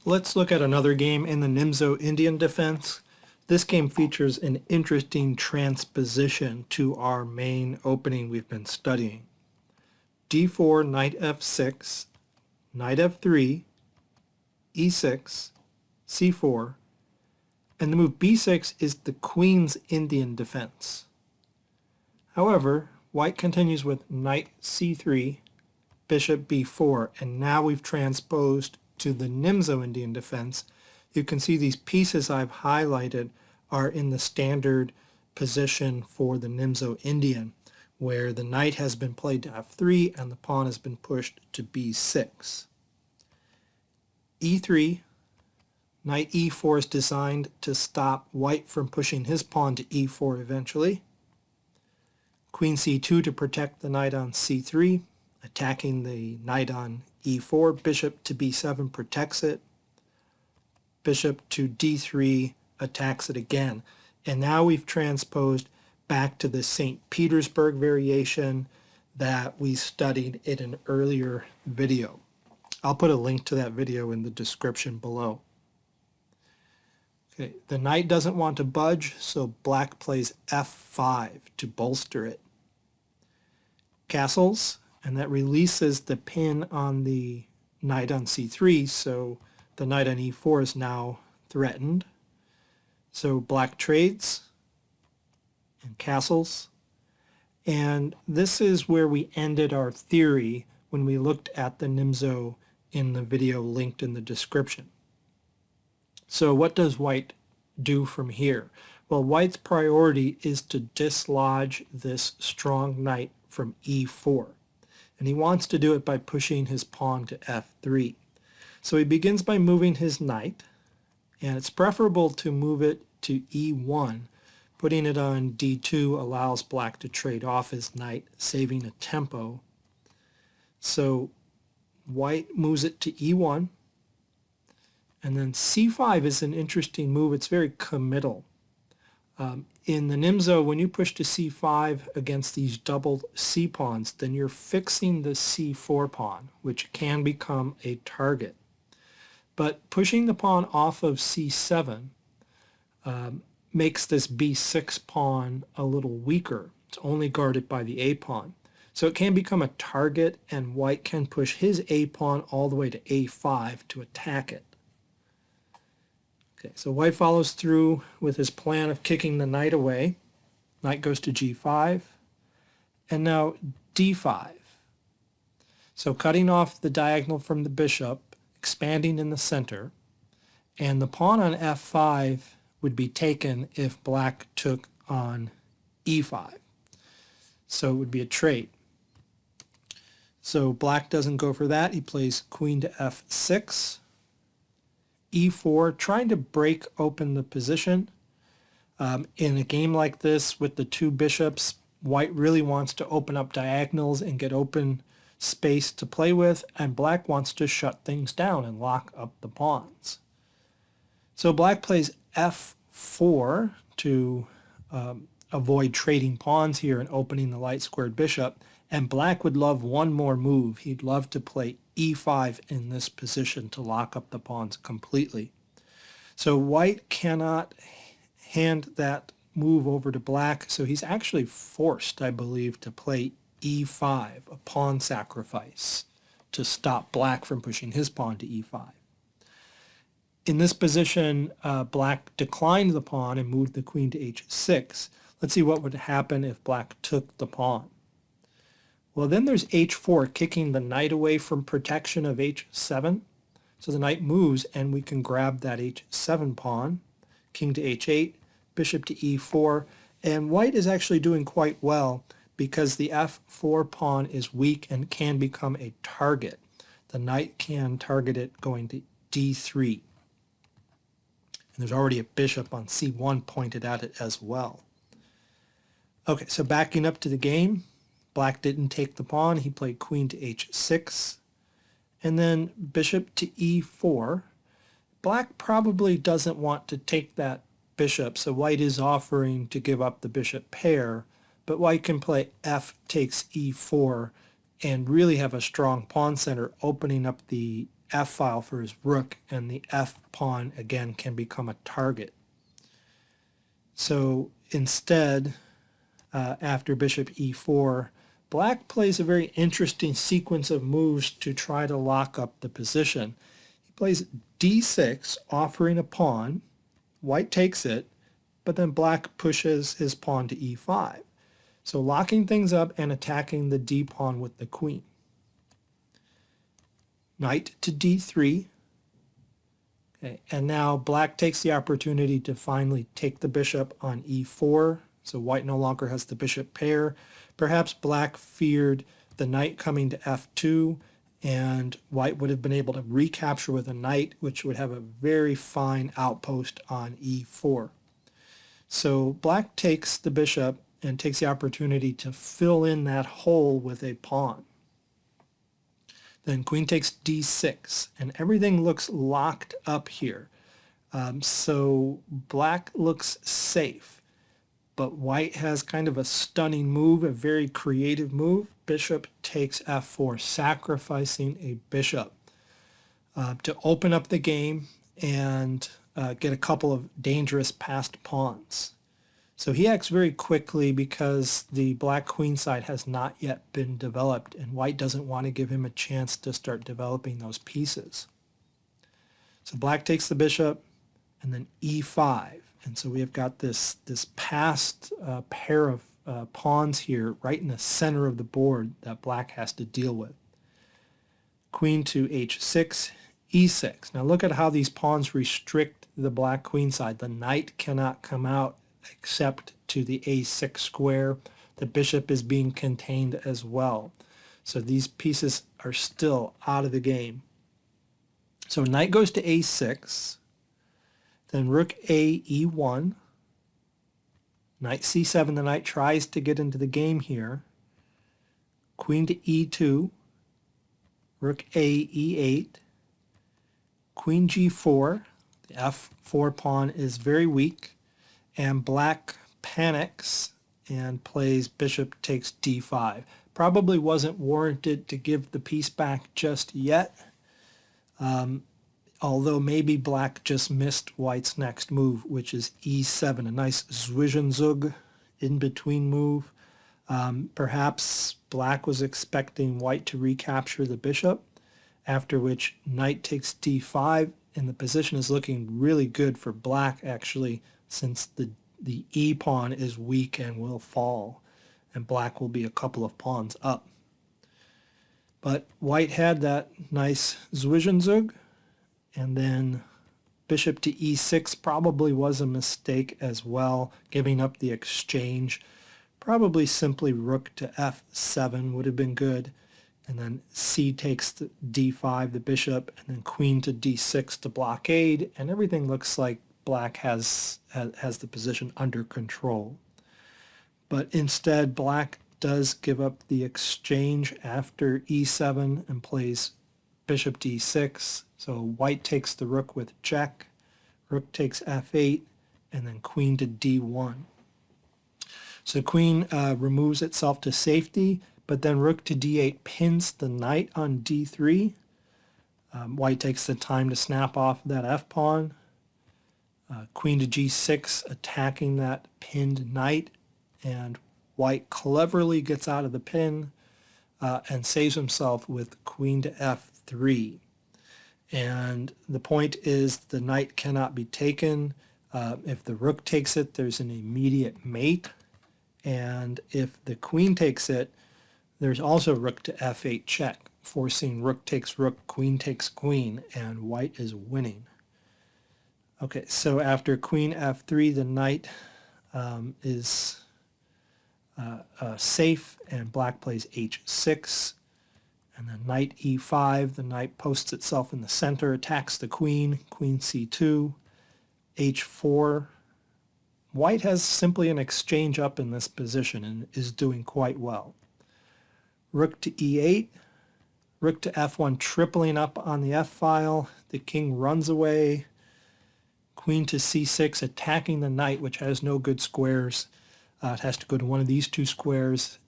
Let's look at another game in the Nimzo-Indian defense. This game features an interesting transposition to our main opening we've been studying. d4, knight f6, knight f3, e6, c4, and the move b6 is the Queen's Indian defense. However, white continues with knight c3, bishop b4, and now we've transposed to the Nimzo-Indian defense. You can see these pieces I've highlighted are in the standard position for the Nimzo-Indian, where the knight has been played to f3 and the pawn has been pushed to b6. e3, knight e4 is designed to stop white from pushing his pawn to e4 eventually. Queen c2 to protect the knight on c3, attacking the knight on e4, bishop to b7 protects it, bishop to d3 attacks it again. And now we've transposed back to the St. Petersburg variation that we studied in an earlier video. I'll put a link to that video in the description below. Okay, the knight doesn't want to budge, so black plays f5 to bolster it. Castles, and that releases the pin on the knight on c3, so the knight on e4 is now threatened. So black trades and castles, and this is where we ended our theory when we looked at the Nimzo in the video linked in the description. So what does white do from here? Well, white's priority is to dislodge this strong knight from e4. And he wants to do it by pushing his pawn to f3. So he begins by moving his knight, and it's preferable to move it to e1. Putting it on d2 allows black to trade off his knight, saving a tempo. So white moves it to e1, and then c5 is an interesting move. It's very committal. In the Nimzo, when you push to c5 against these doubled c pawns, then you're fixing the c4 pawn, which can become a target. But pushing the pawn off of c7 makes this b6 pawn a little weaker. It's only guarded by the a pawn. So it can become a target, and white can push his a pawn all the way to a5 to attack it. Okay, so white follows through with his plan of kicking the knight away. Knight goes to g5, and now d5. So cutting off the diagonal from the bishop, expanding in the center, and the pawn on f5 would be taken if black took on e5. So it would be a trade. So black doesn't go for that. He plays queen to f6. e4, trying to break open the position. In a game like this with the two bishops, white really wants to open up diagonals and get open space to play with, and black wants to shut things down and lock up the pawns. So black plays f4 to avoid trading pawns here and opening the light squared bishop, and black would love one more move. He'd love to play e5 in this position to lock up the pawns completely. So white cannot hand that move over to black, so he's actually forced, I believe, to play e5, a pawn sacrifice, to stop black from pushing his pawn to e5. In this position, black declined the pawn and moved the queen to h6. Let's see what would happen if black took the pawn. Well, then there's h4, kicking the knight away from protection of h7. So the knight moves, and we can grab that h7 pawn, king to h8, bishop to e4, and white is actually doing quite well because the f4 pawn is weak and can become a target. The knight can target it going to d3. And there's already a bishop on c1 pointed at it as well. Okay, so backing up to the game, black didn't take the pawn. He played queen to h6, and then bishop to e4. Black probably doesn't want to take that bishop, so white is offering to give up the bishop pair, but white can play f takes e4 and really have a strong pawn center, opening up the f file for his rook, and the f pawn again can become a target. So instead, after bishop e4, black plays a very interesting sequence of moves to try to lock up the position. He plays d6, offering a pawn. White takes it, but then black pushes his pawn to e5. So locking things up and attacking the d pawn with the queen. Knight to d3. Okay, and now black takes the opportunity to finally take the bishop on e4. So white no longer has the bishop pair. Perhaps black feared the knight coming to f2, and white would have been able to recapture with a knight, which would have a very fine outpost on e4. So black takes the bishop and takes the opportunity to fill in that hole with a pawn. Then queen takes d6, and everything looks locked up here. So black looks safe, but white has kind of a stunning move, a very creative move. Bishop takes f4, sacrificing a bishop to open up the game and get a couple of dangerous passed pawns. So he acts very quickly because the black queen side has not yet been developed, and white doesn't want to give him a chance to start developing those pieces. So black takes the bishop, and then e5. And so we have got this passed pair of pawns here right in the center of the board that black has to deal with. Queen to h6, e6. Now look at how these pawns restrict the black queen side. The knight cannot come out except to the a6 square. The bishop is being contained as well. So these pieces are still out of the game. So knight goes to a6, then rook a e1, knight c7, the knight tries to get into the game here, queen to e2, rook a e8, queen g4, the f4 pawn is very weak, and black panics and plays bishop takes d5. Probably wasn't warranted to give the piece back just yet, although maybe black just missed white's next move, which is e7, a nice Zwischenzug in-between move. Perhaps black was expecting white to recapture the bishop, after which knight takes d5, and the position is looking really good for black, actually, since the e pawn is weak and will fall, and black will be a couple of pawns up. But white had that nice Zwischenzug, and then bishop to e6 probably was a mistake as well, giving up the exchange. Probably simply rook to f7 would have been good, and then c takes the d5, the bishop, and then queen to d6 to blockade, and everything looks like black has the position under control. But instead, black does give up the exchange after e7 and plays bishop d6. So white takes the rook with check, rook takes f8, and then queen to d1. So queen removes itself to safety, but then rook to d8 pins the knight on d3. White takes the time to snap off that f-pawn. Queen to g6 attacking that pinned knight, and white cleverly gets out of the pin and saves himself with queen to f3. And the point is the knight cannot be taken. If the rook takes it, there's an immediate mate, and if the queen takes it, there's also rook to f8 check, forcing rook takes rook, queen takes queen, and white is winning. Okay, so after queen f3, the knight is safe, and black plays h6, and then knight e5. The knight posts itself in the center, attacks the queen, queen c2, h4. White has simply an exchange up in this position and is doing quite well. Rook to e8, rook to f1, tripling up on the f-file. The king runs away. Queen to c6, attacking the knight, which has no good squares. It has to go to one of these two squares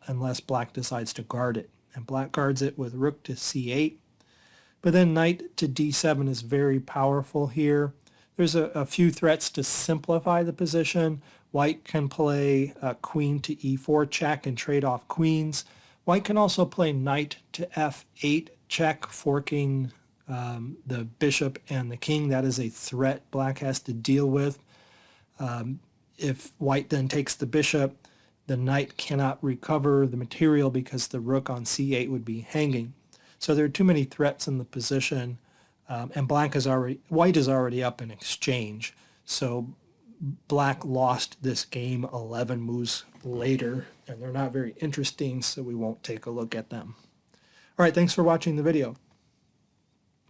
unless black decides to guard it. And black guards it with rook to c8. But then knight to d7 is very powerful here. There's a few threats to simplify the position. White can play queen to e4 check and trade off queens. White can also play knight to f8 check, forking the bishop and the king. That is a threat black has to deal with. If white then takes the bishop, the knight cannot recover the material because the rook on c8 would be hanging. So there are too many threats in the position, and white is already up in exchange. So black lost this game 11 moves later, and they're not very interesting, so we won't take a look at them. All right, thanks for watching the video.